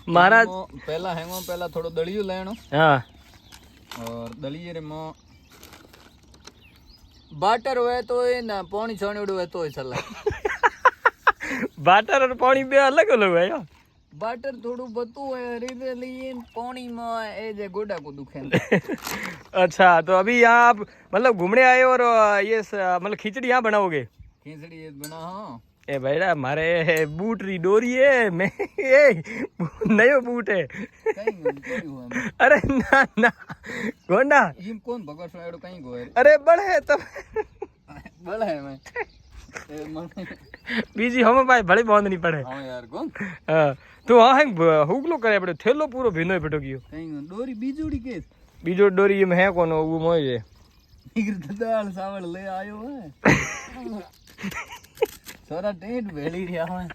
महाराज पहला हैंगो पहला थोड़ो दलियो लेनो हाँ और दलिये रे मो बाटर हुए तो ये ना पानी छाणियोडो हुए तो चला बाटर और पानी बे अलग अलग है यार बाटर थोड़ू बतू है रीते लिए पानी में ए जे गोडा को दुखे अच्छा तो अभी यहाँ आप मतलब घूमने आए और ये मतलब खिचड़ी यहाँ बनाओगे खिचड़ी ये बना हाँ ए भाईड़ा मारे बूट री डोरी है मैं ए नयो बूट है कहीं हुआ अरे ना ना गोंडा इम कौन भगत फ्लाइडो कहीं गोए अरे बड़े तो बड़ा है मैं ए मन बीजी हम भाई भले बंद नहीं पड़े हां यार कौन हाँ तो हाँ हुगलो करे पड़े थेलो पूरो भीनो पटो गयो कहीं डोरी बीजूड़ी के बीजो डोरी में है कौन वो मोय है निगर दाल चावल ले आयो है सारा टेट भेली रिया है